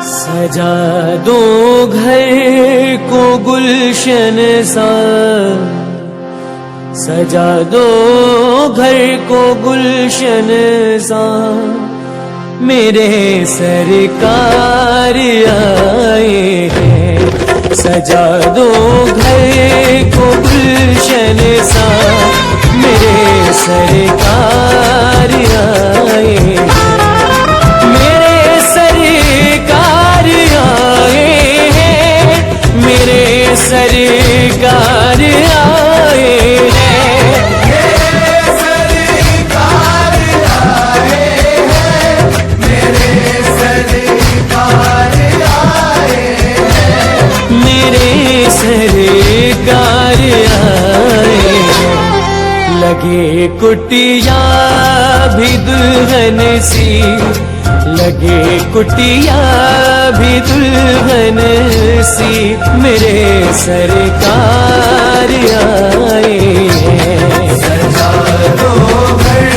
सजा दो घर को गुलशन सा, सजा दो घर को गुलशन सा, मेरे सरकार आए हैं। सजा दो घर को गुलशन सा, मेरे सरकार आए हैं। मेरे सरकार आए हैं, मेरे सरकार आए हैं। मेरे सरकार आए हैं, मेरे सरकार आए हैं। मेरे सरकार आए हैं। लगे कुटिया भी दुल्हन सी, लगे कुटिया भी दुल्हन सी, मेरे सरकार आए हैं। सजा दो घर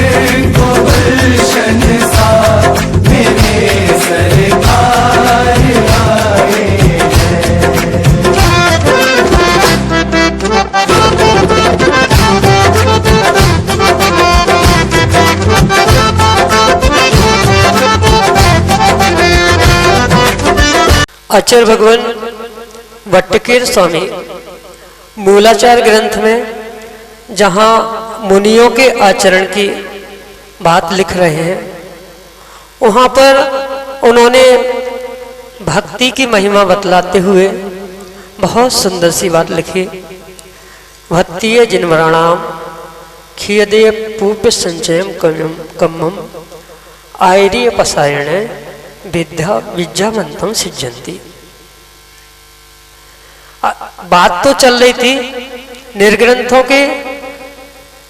को गुलशन सा, मेरे सरकार आए आचार्य भगवान वट्टकेर स्वामी मूलाचार ग्रंथ में जहाँ मुनियों के आचरण की बात लिख रहे हैं, वहाँ पर उन्होंने भक्ति की महिमा बतलाते हुए बहुत सुंदर सी बात लिखी। भक्तिये जिन्मराणाम खियदे पूप्य संचयम कम्मम आयरीय पसायण विद्या विद्यावंतम सिद्ध्यन्ति। बात तो चल रही थी निर्ग्रंथों के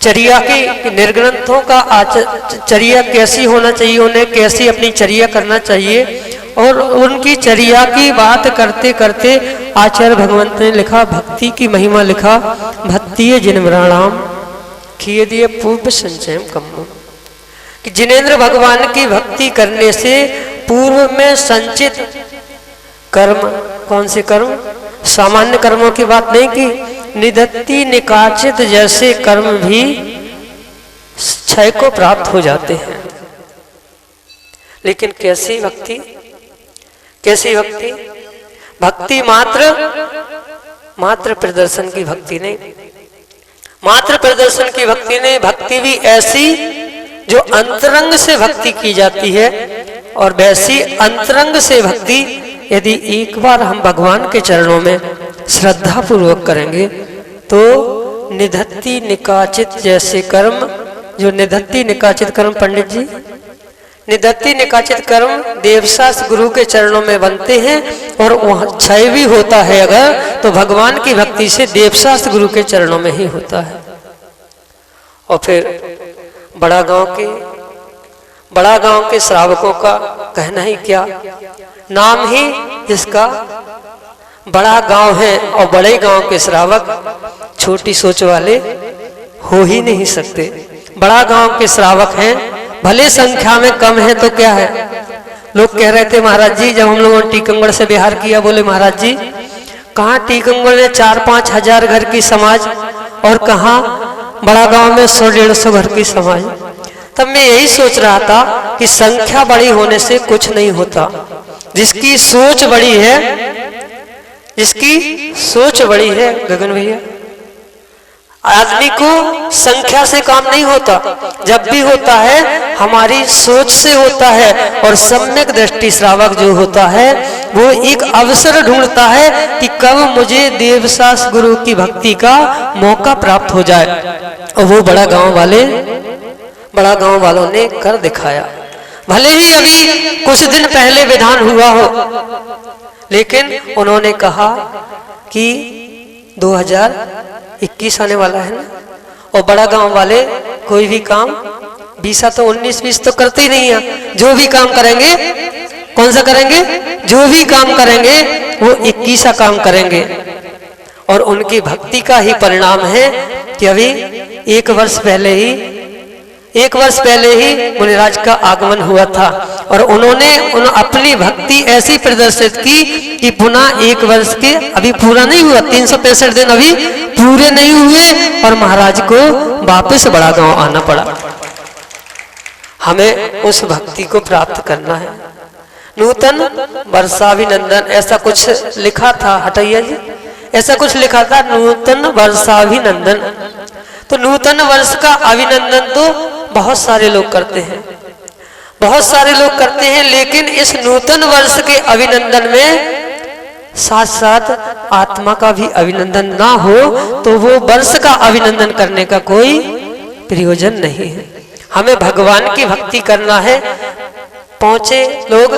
चर्या की, निर्ग्रंथों का चर्या कैसी होना चाहिए, उन्हें कैसी अपनी चर्या करना चाहिए, और उनकी चर्या की बात करते करते आचार्य भगवंत ने लिखा भक्ति की महिमा लिखा। भक्तिये जिन्मराणाम खियदीय पूर्व संचयम कम्मम, कि जिनेंद्र भगवान की भक्ति करने से पूर्व में संचित कर्म, कौन से कर्म, सामान्य कर्मों की बात नहीं की, निधत्ति निकाचित जैसे कर्म भी क्षय को प्राप्त हो जाते हैं। लेकिन कैसी भक्ति, कैसी भक्ति? भक्ति मात्र प्रदर्शन की भक्ति नहीं, मात्र प्रदर्शन की भक्ति नहीं, भक्ति भी ऐसी जो अंतरंग से भक्ति की जाती है। और वैसी अंतरंग से भक्ति यदि एक बार हम भगवान के चरणों में श्रद्धा पूर्वक करेंगे तो निधत्ति निकाचित जैसे कर्म, जो निधत्ति निकाचित कर्म, पंडित जी, निधत्ति निकाचित कर्म देवशास्त्र गुरु के चरणों में बनते हैं और वहाँ क्षय भी होता है अगर, तो भगवान की भक्ति से देवशास्त्र गुरु के चरणों में ही होता है। और फिर बड़ा गांव के श्रावकों का कहना ही क्या, नाम ही जिसका बड़ा गांव है, और बड़े गांव के श्रावक छोटी सोच वाले हो ही नहीं सकते। बड़ा गांव के श्रावक हैं, भले संख्या में कम है तो क्या है। लोग कह रहे थे महाराज जी, जब हम लोगों ने टीकमगढ़ से बिहार किया, बोले महाराज जी कहाँ टीकमगढ़ में 4-5 हजार घर की समाज और कहाँ बड़ा गांव में 100-150 घर की समाज। तब मैं यही सोच रहा था कि संख्या बड़ी होने से कुछ नहीं होता, जिसकी सोच बड़ी है, जिसकी सोच बड़ी है गगन भैया, आदमी को संख्या से काम नहीं होता, जब भी होता है हमारी सोच से होता है। और सम्यक दृष्टि श्रावक जो होता है वो एक अवसर ढूंढता है कि कब मुझे देवशास्त्र गुरु की भक्ति का मौका प्राप्त हो जाए, और वो बड़ा गांव वालों ने कर दिखाया। भले ही अभी कुछ दिन पहले विधान हुआ हो, लेकिन उन्होंने कहा कि 2021 आने वाला है ना, और बड़ा गांव वाले कोई भी काम 20 तो 19-20 तो करते ही नहीं है। जो भी काम करेंगे, कौन सा करेंगे, जो भी काम करेंगे वो 21 काम करेंगे। और उनकी भक्ति का ही परिणाम है कि अभी 1 वर्ष पहले ही 1 वर्ष पहले ही मुनिराज का आगमन हुआ था और उन्होंने अपनी भक्ति ऐसी प्रदर्शित की कि पुनः 1 वर्ष के अभी पूरा नहीं हुआ, 365 दिन अभी पूरे नहीं हुए और महाराज को वापस बड़ा गांव आना पड़ा। हमें उस भक्ति को प्राप्त करना है। नूतन वर्षाभिनंदन ऐसा कुछ लिखा था, हटैया जी, ऐसा कुछ लिखा था नूतन वर्षाभिनंदन। तो नूतन वर्ष का अभिनंदन तो बहुत सारे लोग करते हैं, बहुत सारे लोग करते हैं, लेकिन इस नूतन वर्ष के अभिनंदन में साथ साथ आत्मा का भी अभिनंदन ना हो तो वो वर्ष का अभिनंदन करने का कोई प्रयोजन नहीं है। हमें भगवान की भक्ति करना है। पहुंचे लोग,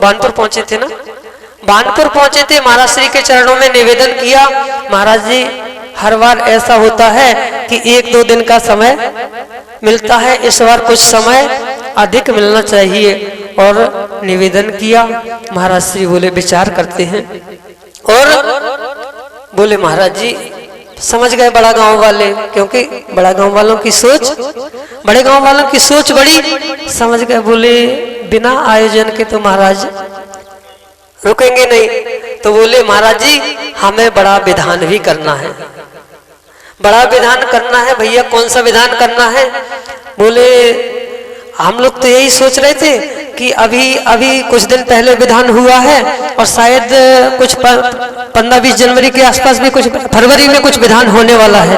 बानपुर पहुंचे थे ना, बानपुर पहुंचे थे, महाराज श्री के चरणों में निवेदन किया। महाराज जी हर बार ऐसा होता है कि 1-2 दिन का समय मिलता है, इस बार कुछ समय अधिक मिलना चाहिए और निवेदन किया। महाराज श्री बोले विचार करते हैं और बोले महाराज जी समझ गए बड़ा गांव वाले, क्योंकि बड़ा गांव वालों की सोच, बड़े गांव वालों की सोच बड़ी, समझ गए। बोले बिना आयोजन के तो महाराज रुकेंगे नहीं। तो बोले महाराज जी हमें बड़ा विधान भी करना है, बड़ा विधान करना है। भैया कौन सा विधान करना है? बोले हम लोग तो यही सोच रहे थे कि अभी कुछ दिन पहले विधान हुआ है और शायद कुछ 15-20 जनवरी के आसपास भी, कुछ फरवरी में कुछ विधान होने वाला है,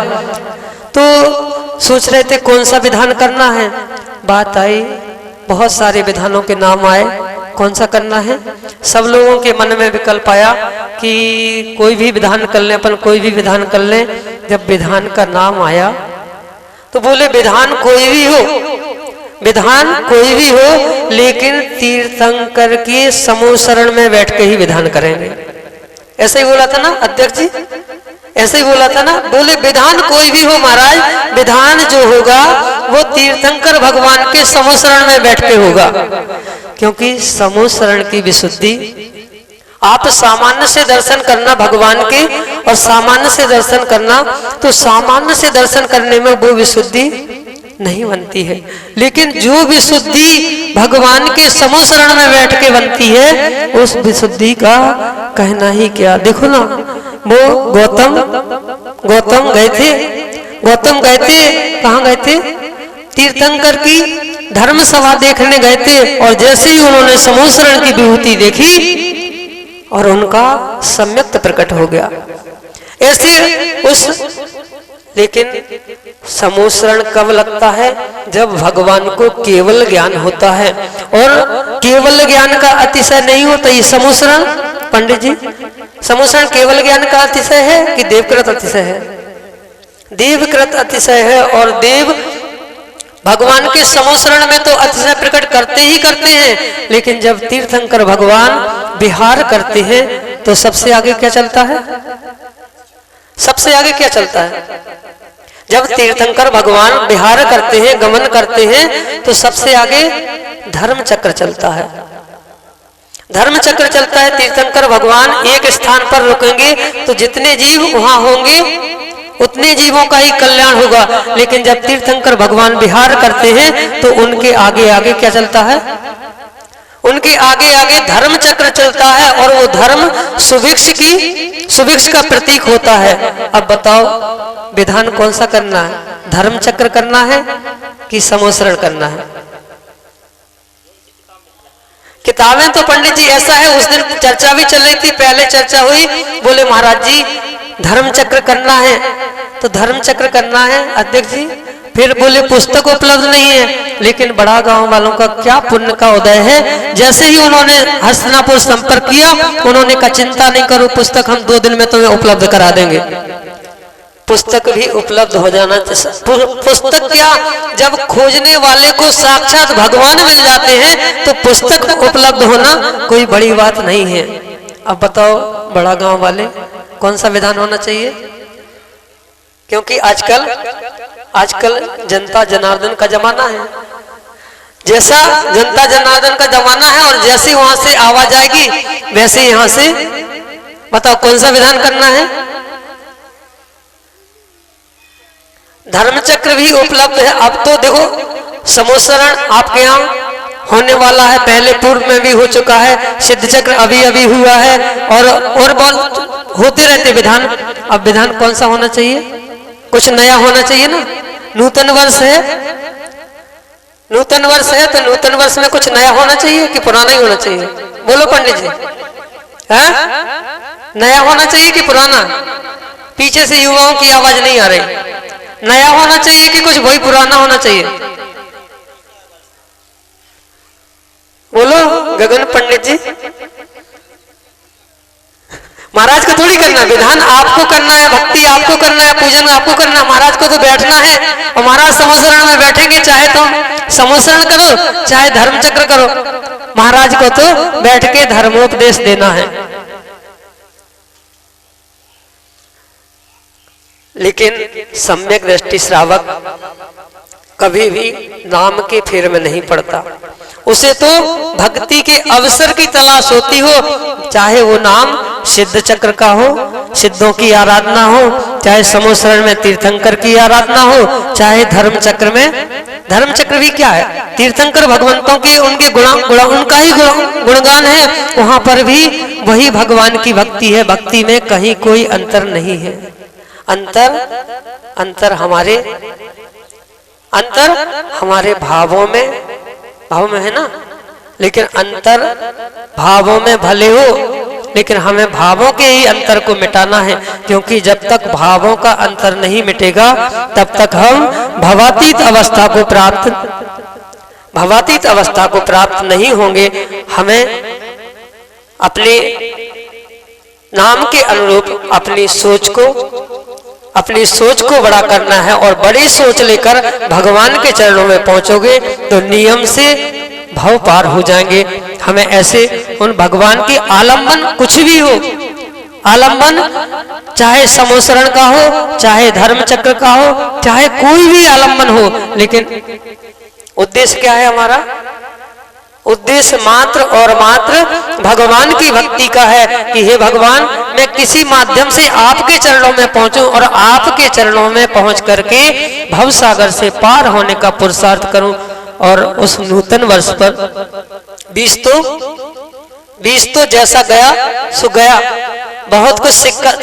तो सोच रहे थे कौन सा विधान करना है। बात आई, बहुत सारे विधानों के नाम आए, कौन सा करना है। सब लोगों के मन में विकल्प आया कि कोई भी विधान कर लें, अपन कोई भी विधान कर लें। जब विधान का नाम आया तो बोले विधान कोई भी हो, विधान कोई भी हो, लेकिन तीर्थंकर के समूह शरण में बैठ के ही विधान करेंगे। ऐसे ही बोला था ना अध्यक्ष जी, ऐसे ही बोला था ना। बोले विधान कोई भी हो महाराज, विधान जो होगा वो तीर्थंकर भगवान के समूह शरण में बैठ के होगा, क्योंकि समूह शरण की विशुद्धि, आप सामान्य से दर्शन करना भगवान के और सामान्य से दर्शन करना, तो सामान्य से दर्शन करने में वो विशुद्धि नहीं बनती है, लेकिन जो विशुद्धि भगवान के समूह शरण में बैठ के बनती है उस विशुद्धि का कहना ही क्या। देखो ना, वो गौतम गए थे, गौतम गए थे, कहाँ गए थे? तीर्थंकर की धर्म सभा देखने गए थे और जैसे ही उन्होंने समूह शरण की विभूति देखी और उनका सम्यक प्रकट हो गया। ऐसे उस, लेकिन समूह शरण कब लगता है? जब भगवान को केवल ज्ञान होता है, और केवल ज्ञान का अतिशय नहीं होता ये समूह शरण। पंडित जी, समूह शरण केवल ज्ञान का अतिशय है कि देवकृत अतिशय है? देवकृत अतिशय है, और देव भगवान के समूह शरण में तो अतिशय प्रकट करते ही करते हैं, लेकिन जब तीर्थंकर भगवान विहार करते हैं तो सबसे आगे क्या चलता है? सबसे आगे क्या चलता है? जब तीर्थंकर भगवान विहार करते हैं, गमन करते हैं, तो सबसे आगे धर्म चक्र चलता है। धर्म चक्र चलता है। तीर्थंकर भगवान एक स्थान पर रुकेंगे तो जितने जीव वहां होंगे उतने जीवों का ही कल्याण होगा, लेकिन जब तीर्थंकर भगवान विहार करते हैं तो उनके आगे आगे क्या चलता है? उनके आगे आगे धर्म चक्र चलता है, और वो धर्म सुभिक्ष का प्रतीक होता है। अब बताओ विधान कौन सा करना है? धर्म चक्र करना है कि समूह शरण करना है? किताबें तो पंडित जी ऐसा है, उस दिन चर्चा भी चल रही थी, पहले चर्चा हुई, बोले महाराज जी धर्म चक्र करना है, तो धर्म चक्र करना है अध्यक्ष जी। फिर बोले पुस्तक उपलब्ध नहीं है, लेकिन बड़ा गांव वालों का क्या पुण्य का उदय है। जैसे ही उन्होंने हस्तिनापुर संपर्क किया, उन्होंने कहा चिंता नहीं करो, पुस्तक हम 2 दिन में तुम्हें उपलब्ध करा देंगे। पुस्तक भी उपलब्ध हो जाना। पुस्तक क्या, जब खोजने वाले को साक्षात भगवान मिल जाते हैं तो पुस्तक उपलब्ध होना कोई बड़ी बात नहीं है। अब बताओ बड़ा गांव वाले कौन सा विधान होना चाहिए? क्योंकि आजकल जनता जनार्दन का जमाना है। जैसा जनता जनार्दन का जमाना है और जैसे वहां से आवाज आएगी वैसे यहां से, बताओ कौन सा विधान करना है? धर्मचक्र भी उपलब्ध है। अब तो देखो समोसरण आपके यहाँ होने वाला है, पहले पूर्व में भी हो चुका है, सिद्ध चक्र अभी अभी हुआ है, और बहुत होते रहते विधान। अब विधान कौन सा होना चाहिए? कुछ नया होना चाहिए ना। नूतन वर्ष है, नूतन वर्ष है तो नूतन वर्ष में कुछ नया होना चाहिए कि पुराना ही होना चाहिए? बोलो पंडित जी, है नया होना चाहिए कि पुराना? पीछे से युवाओं की आवाज नहीं आ रही। नया होना चाहिए कि कुछ वही पुराना होना चाहिए? बोलो गगन पंडित जी। महाराज को थोड़ी करना, विधान आपको करना है, भक्ति आपको करना है, पूजन आपको करना है। महाराज को तो बैठना है, और महाराज समोसरण में बैठेंगे, चाहे तुम समोसरण करो चाहे धर्म चक्र करो, महाराज को तो बैठ के धर्मोपदेश देना है। लेकिन सम्यक दृष्टि श्रावक कभी भी नाम के फेर में नहीं पड़ता। उसे तो भक्ति के अवसर की तलाश होती हो, चाहे वो नाम सिद्ध चक्र का हो, सिद्धों की आराधना हो, चाहे समोसरण में तीर्थंकर की आराधना हो, चाहे धर्म चक्र में। धर्म चक्र भी क्या है? तीर्थंकर भगवंतों के उनके उनका ही गुणगान है, वहां पर भी वही भगवान की भक्ति है। भक्ति में कहीं कोई अंतर नहीं है। अंतर हमारे भावों में है ना। लेकिन अंतर भावों में भले हो, लेकिन हमें भावों के ही अंतर को मिटाना है, क्योंकि जब तक भावों का अंतर नहीं मिटेगा तब तक हम भवातीत अवस्था को प्राप्त नहीं होंगे। हमें अपने नाम के अनुरूप अपनी सोच को बड़ा करना है, और बड़ी सोच लेकर भगवान के चरणों में पहुंचोगे तो नियम से भव पार हो जाएंगे। हमें ऐसे उन भगवान की आलंबन, कुछ भी हो आलंबन, चाहे समोसरण का हो, चाहे धर्म चक्र का हो, चाहे कोई भी आलंबन हो, लेकिन उद्देश्य क्या है हमारा? उद्देश्य मात्र और मात्र भगवान की भक्ति का है कि हे भगवान, मैं किसी माध्यम से आपके चरणों में पहुंचूं और आपके चरणों में पहुंच करके भव सागर से पार होने का पुरुषार्थ करूं। और उस नूतन वर्ष पर 20 तो जैसा गया सो गया, बहुत कुछ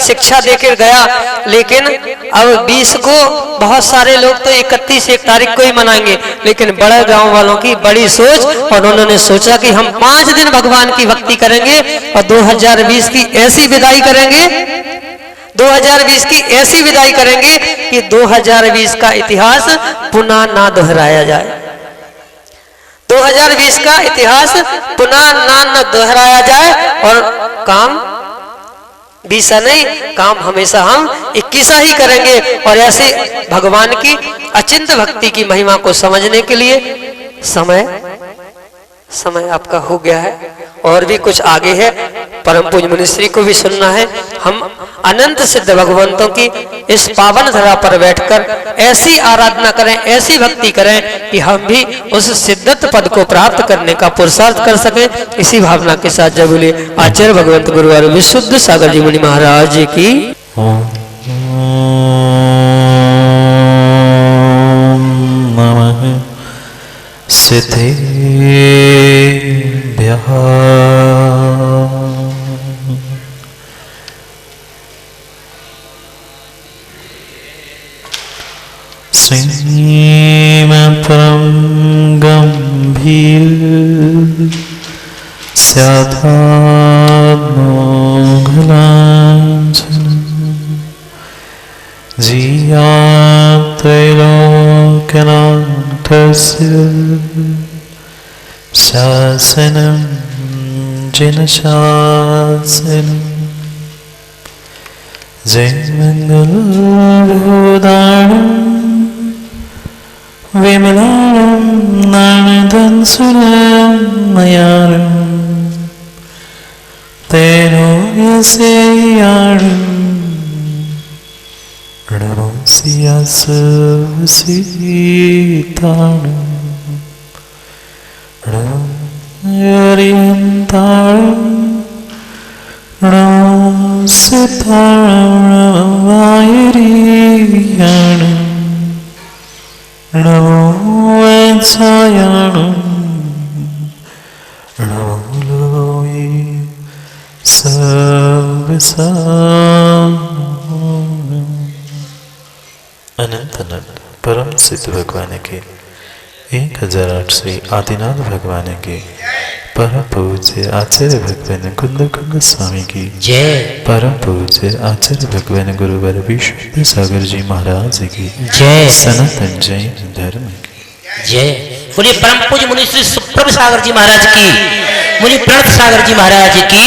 शिक्षा देकर गया, लेकिन अब 20 को बहुत सारे लोग तो 31 तारीख को ही मनाएंगे, लेकिन बड़े गांव वालों की बड़ी सोच, और उन्होंने सोचा कि हम 5 दिन भगवान की भक्ति करेंगे और 2020 की ऐसी विदाई करेंगे, 2020 की ऐसी विदाई करेंगे कि 2020 का इतिहास पुनः ना दोहराया जाए। 2020 का इतिहास पुनः ना दोहराया जाए, और काम 20 नहीं, काम हमेशा हम 21 ही करेंगे। और ऐसे भगवान की अचिंत भक्ति की महिमा को समझने के लिए समय आपका हो गया है, और भी कुछ आगे है। परम पूज्य मुनिश्री को भी सुनना है। हम अनंत सिद्ध भगवंतों की इस पावन धरा पर बैठकर ऐसी आराधना करें, ऐसी भक्ति करें कि हम भी उस सिद्धत्व पद को प्राप्त करने का पुरुषार्थ कर सकें। इसी भावना के साथ जब बोले आचार्य भगवंत गुरुवार विशुद्ध सागर जी मुनि महाराज जी की। सिद्धेभ्यः श्रीमतं गम्भीर स्यात्मोघलाञ्छनं जियात्रैलोक्यनाथस्य शासनं जिनशासनं जयमङ्गलभूदानं विमलानं नारदंसुरमयारं तेनो यसेयारं रणोऽस्यासुसीतानं रणोऽरियन्तारं रणोऽसितारं नमो वत्स अनंत अनंत परम सिद्ध भगवान के 1008 श्री आदिनाथ भगवान के परम पूज्य आचार्य भगवान कुंद कुंद स्वामी की जय। परम पूज्य आचार्य भगवान गुरुवर विश्व सागर जी महाराज की जय। सनातन जैन धर्म की जय। बोलिए परम पूज्य मुनि श्री सुप्रभ सागर जी महाराज की, मुनि प्रणत सागर जी महाराज की।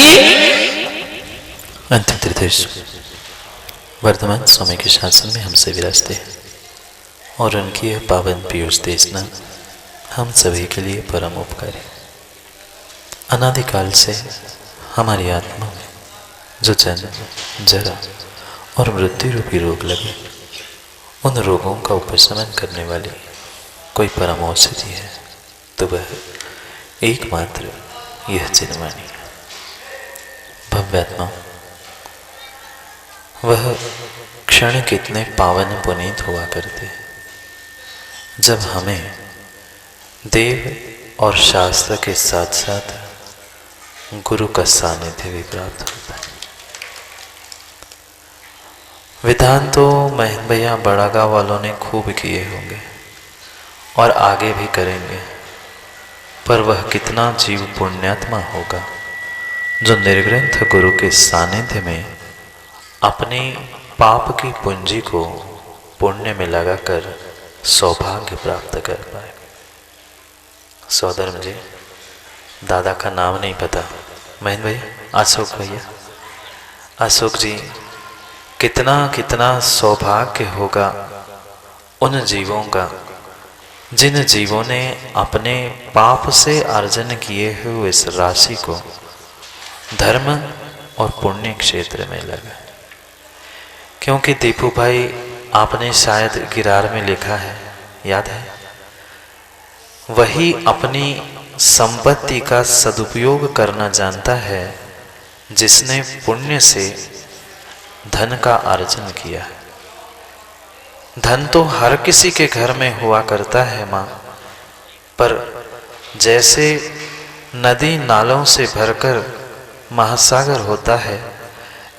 अंतिम त्रिदेश वर्तमान स्वामी के शासन में हमसे विराजते हैं और उनकी यह पावन पीयूष देशना हम सभी के लिए परम उपकारी। अनादिकाल से हमारी आत्मा में जो जन्म जरा और मृत्यु रूपी रोग लगे, उन रोगों का उपशमन करने वाली कोई परम औषधि है तो वह एकमात्र यह जिनवाणी। भव्यात्मा वह क्षण कितने पावन पुनीत हुआ करते जब हमें देव और शास्त्र के साथ साथ गुरु का सानिध्य भी प्राप्त होता है। विधान तो महन भैया बड़ा गांव वालों ने खूब किए होंगे और आगे भी करेंगे, पर वह कितना जीव पुण्यात्मा होगा जो निर्ग्रंथ गुरु के सानिध्य में अपने पाप की पूंजी को पुण्य में लगाकर सौभाग्य प्राप्त कर पाए। सौदर मुझे दादा का नाम नहीं पता, महेंद्र भैया, अशोक भैया, अशोक जी, कितना कितना सौभाग्य होगा उन जीवों का जिन जीवों ने अपने पाप से अर्जन किए हुए इस राशि को धर्म और पुण्य क्षेत्र में लगा। क्योंकि दीपू भाई आपने शायद गिरार में लिखा है, याद है, वही अपनी संपत्ति का सदुपयोग करना जानता है जिसने पुण्य से धन का अर्जन किया है। धन तो हर किसी के घर में हुआ करता है माँ, पर जैसे नदी नालों से भरकर महासागर होता है,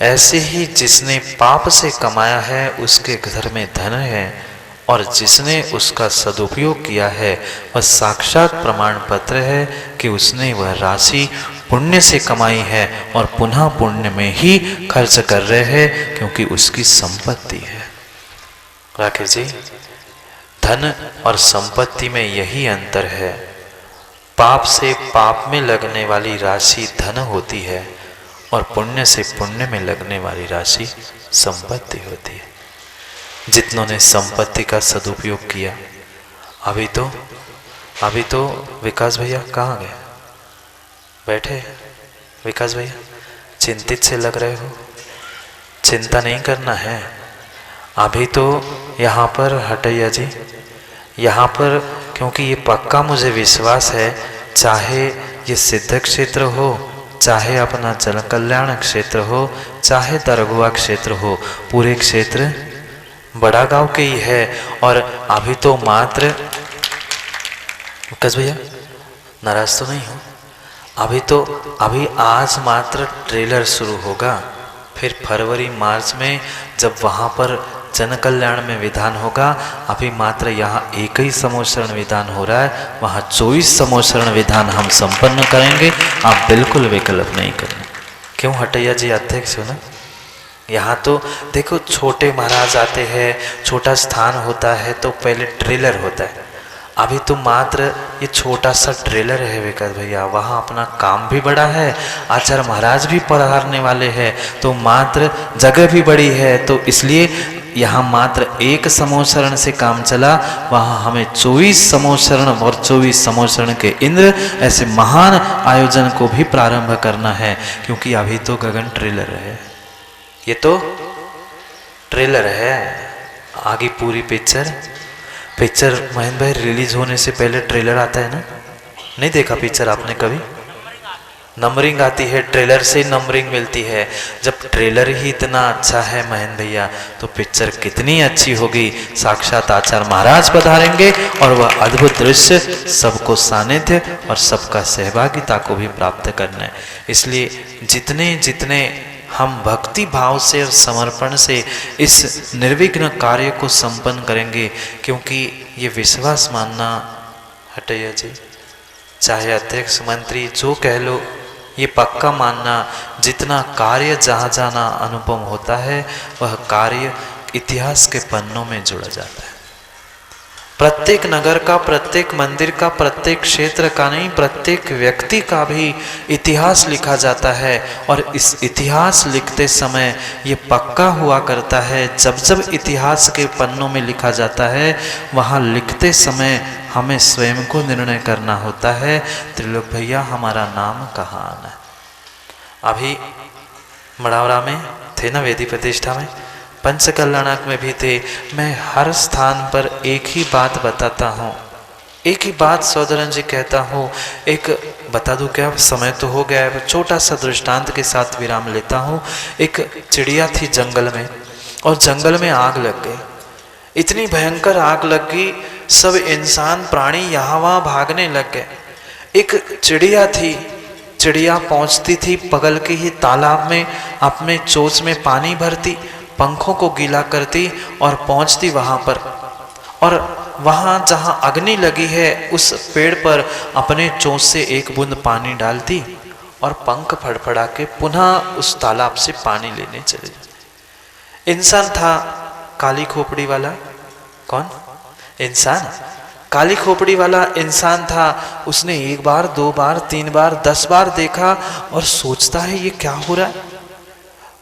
ऐसे ही जिसने पाप से कमाया है उसके घर में धन है और जिसने उसका सदुपयोग किया है वह साक्षात प्रमाण पत्र है कि उसने वह राशि पुण्य से कमाई है और पुनः पुण्य में ही खर्च कर रहे हैं क्योंकि उसकी संपत्ति है। राकेश जी, धन और संपत्ति में यही अंतर है। पाप से पाप में लगने वाली राशि धन होती है और पुण्य से पुण्य में लगने वाली राशि संपत्ति होती है। जितनों ने संपत्ति का सदुपयोग किया, अभी तो विकास भैया कहाँ गए? बैठे विकास भैया, चिंतित से लग रहे हो। चिंता नहीं करना है, अभी तो यहाँ पर हटैया जी, यहाँ पर, क्योंकि ये पक्का मुझे विश्वास है, चाहे ये सिद्ध क्षेत्र हो, चाहे अपना जन कल्याण क्षेत्र हो, चाहे दरगुआ क्षेत्र हो, पूरे क्षेत्र बड़ा गांव के ही है। और अभी तो मात्र, विकास भैया नाराज तो नहीं हो, अभी आज मात्र ट्रेलर शुरू होगा, फिर फरवरी मार्च में जब वहाँ पर जन कल्याण में विधान होगा। अभी मात्र यहाँ एक ही समोसरण विधान हो रहा है, वहाँ 24 समोसरण विधान हम संपन्न करेंगे। आप बिल्कुल विकल्प नहीं करना। क्यों हटैया जी अध्यक्ष हो ना? यहाँ तो देखो छोटे महाराज आते हैं, छोटा स्थान होता है तो पहले ट्रेलर होता है। अभी तो मात्र ये छोटा सा ट्रेलर है विकास भैया, वहाँ अपना काम भी बड़ा है, आचार्य महाराज भी पधारने वाले हैं, तो मात्र जगह भी बड़ी है, तो इसलिए यहाँ मात्र एक समोसरण से काम चला, वहाँ हमें 24 समोसरण और 24 समोसरण के इंद्र ऐसे महान आयोजन को भी प्रारंभ करना है। क्योंकि अभी तो गगन ट्रेलर है, ये तो ट्रेलर है, आगे पूरी पिक्चर महेंद्र भाई रिलीज होने से पहले ट्रेलर आता है ना? नहीं देखा पिक्चर आपने कभी? नंबरिंग आती है, ट्रेलर से नंबरिंग मिलती है। जब ट्रेलर ही इतना अच्छा है महेंद्र भैया, तो पिक्चर कितनी अच्छी होगी। साक्षात आचार्य महाराज पधारेंगे और वह अद्भुत दृश्य सबको सानिध्य और सबका सहभागिता को भी प्राप्त करना है। इसलिए जितने जितने हम भक्ति भाव से और समर्पण से इस निर्विघ्न कार्य को संपन्न करेंगे, क्योंकि ये विश्वास मानना हटैया जी, चाहे अध्यक्ष मंत्री जो कह लो, ये पक्का मानना, जितना कार्य जहाँ जाना अनुपम होता है, वह कार्य इतिहास के पन्नों में जुड़ा जाता है। प्रत्येक नगर का, प्रत्येक मंदिर का, प्रत्येक क्षेत्र का नहीं, प्रत्येक व्यक्ति का भी इतिहास लिखा जाता है। और इस इतिहास लिखते समय ये पक्का हुआ करता है, जब जब इतिहास के पन्नों में लिखा जाता है, वहाँ लिखते समय हमें स्वयं को निर्णय करना होता है, त्रिलोक भैया हमारा नाम कहाँ आना है। अभी मड़ावरा में थे ना, वेदी प्रतिष्ठा में, पंचकल्याणक में भी थे। मैं हर स्थान पर एक ही बात बताता हूँ, एक ही बात सौदरन जी कहता हूँ। एक बता दूँ क्या, समय तो हो गया है, छोटा सा दृष्टांत के साथ विराम लेता हूँ। एक चिड़िया थी जंगल में, और जंगल में आग लग गई। इतनी भयंकर आग लग गई, सब इंसान प्राणी यहाँ वहाँ भागने लग गए। एक चिड़िया थी, चिड़िया पहुँचती थी बगल के ही तालाब में, अपने चोंच में पानी भरती, पंखों को गीला करती और पहुँचती वहाँ पर, और वहाँ जहाँ अग्नि लगी है उस पेड़ पर अपने चोंच से एक बूंद पानी डालती और पंख फड़फड़ा के पुनः उस तालाब से पानी लेने चले जाती। इंसान था काली खोपड़ी वाला। कौन इंसान? काली खोपड़ी वाला इंसान था। उसने एक बार, दो बार, तीन बार, 10 बार देखा और सोचता है ये क्या हो रहा है।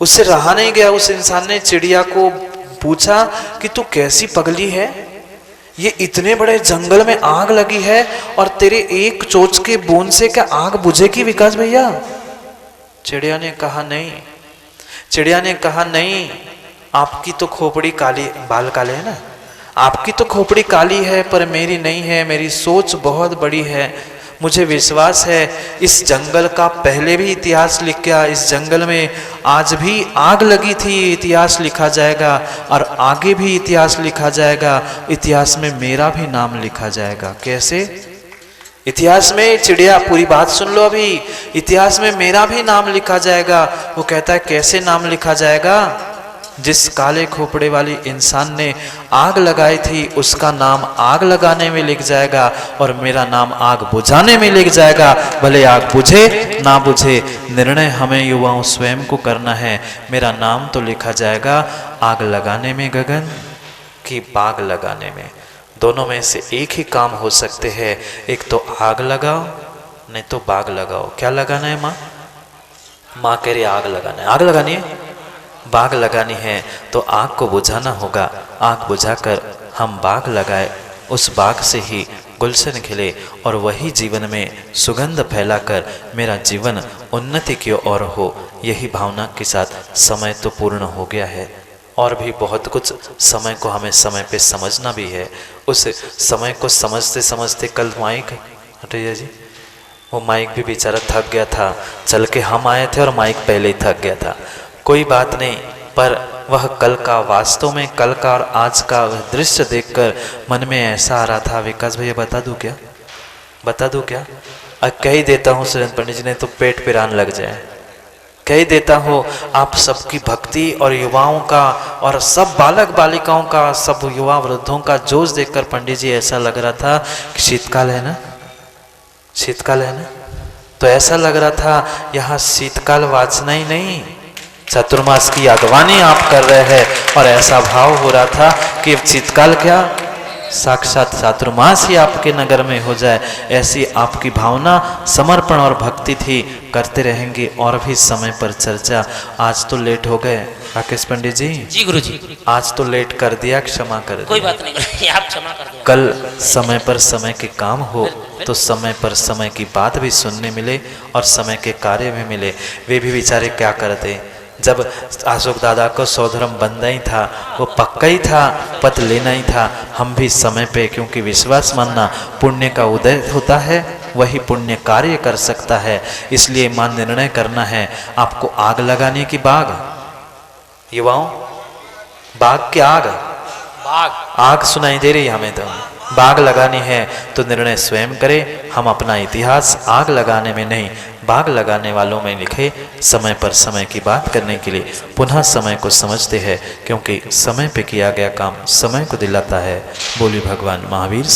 उससे रहा नहीं गया। उस इंसान ने चिड़िया को पूछा कि तू कैसी पगली है, ये इतने बड़े जंगल में आग लगी है और तेरे एक चोंच के बूंद से क्या आग बुझेगी विकास भैया? चिड़िया ने कहा नहीं। चिड़िया ने कहा नहीं, आपकी तो खोपड़ी काली, बाल काले है ना, आपकी तो खोपड़ी काली है पर मेरी नहीं है, मेरी सोच बहुत बड़ी है। मुझे विश्वास है इस जंगल का पहले भी इतिहास लिख गया, इस जंगल में आज भी आग लगी थी, इतिहास लिखा जाएगा और आगे भी इतिहास लिखा जाएगा। इतिहास में मेरा भी नाम लिखा जाएगा। कैसे? इतिहास में, चिड़िया पूरी बात सुन लो अभी, इतिहास में मेरा भी नाम लिखा जाएगा। वो कहता है कैसे नाम लिखा जाएगा? जिस काले खोपड़े वाली इंसान ने आग लगाई थी उसका नाम आग लगाने में लिख जाएगा और मेरा नाम आग बुझाने में लिख जाएगा। भले आग बुझे ना बुझे, निर्णय हमें युवाओं स्वयं को करना है। मेरा नाम तो लिखा जाएगा आग लगाने में गगन की बाग लगाने में। दोनों में से एक ही काम हो सकते हैं, एक तो आग लगाओ नहीं तो बाग लगाओ। क्या लगाना है माँ? माँ कह रही आग लगाना है। आग लगानी है, बाग लगानी है तो आग को बुझाना होगा। आग बुझाकर हम बाग लगाए, उस बाग से ही गुलशन खिले और वही जीवन में सुगंध फैलाकर मेरा जीवन उन्नति की ओर हो। यही भावना के साथ समय तो पूर्ण हो गया है और भी बहुत कुछ समय को हमें समय पे समझना भी है। उस समय को समझते समझते कल माइक हटैया जी, वो माइक भी बेचारा थक गया था। चल के हम आए थे और माइक पहले ही थक गया था। कोई बात नहीं, पर वह कल का, वास्तव में कल का और आज का दृश्य देखकर मन में ऐसा आ रहा था। विकास भैया बता दूं क्या? बता दूं क्या? कह ही देता हूँ सुरेंद्र पंडित जी ने तो पेट पिरान लग जाए। कह ही देता हूँ, आप सबकी भक्ति और युवाओं का और सब बालक बालिकाओं का, सब युवा वृद्धों का जोश देखकर पंडित जी ऐसा लग रहा था कि शीतकाल है ना, शीतकाल है ना। तो ऐसा लग रहा था यहाँ शीतकाल वाचना ही नहीं, चतुर्मास की अगवानी आप कर रहे हैं। और ऐसा भाव हो रहा था कि शीतकाल क्या, साक्षात चातुर्मास ही आपके नगर में हो जाए, ऐसी आपकी भावना, समर्पण और भक्ति थी। करते रहेंगे और भी समय पर चर्चा। आज तो लेट हो गए राकेश पंडित जी। जी गुरु जी, आज तो लेट कर दिया, क्षमा कर कोई दिया। बात नहीं, आप क्षमा कर दो। कल समय पर समय के काम हो तो समय पर समय की बात भी सुनने मिले और समय के कार्य भी मिले। वे भी बेचारे क्या करते, जब अशोक दादा को सौधर्म बंदा ही था, वो पक्का ही था, पद लेना ही था। हम भी समय पे, क्योंकि विश्वास मानना पुण्य का उदय होता है, वही पुण्य कार्य कर सकता है। इसलिए मां निर्णय करना है आपको आग लगाने की बाग, युवाओं बाग की आग, आग सुनाई दे रही है हमें, तो बाग लगानी है तो निर्णय स्वयं करें। हम अपना इतिहास आग लगाने में नहीं, बाग लगाने वालों में लिखे। समय पर समय की बात करने के लिए पुनः समय को समझते हैं, क्योंकि समय पे किया गया काम समय को दिलाता है। बोली भगवान महावीर।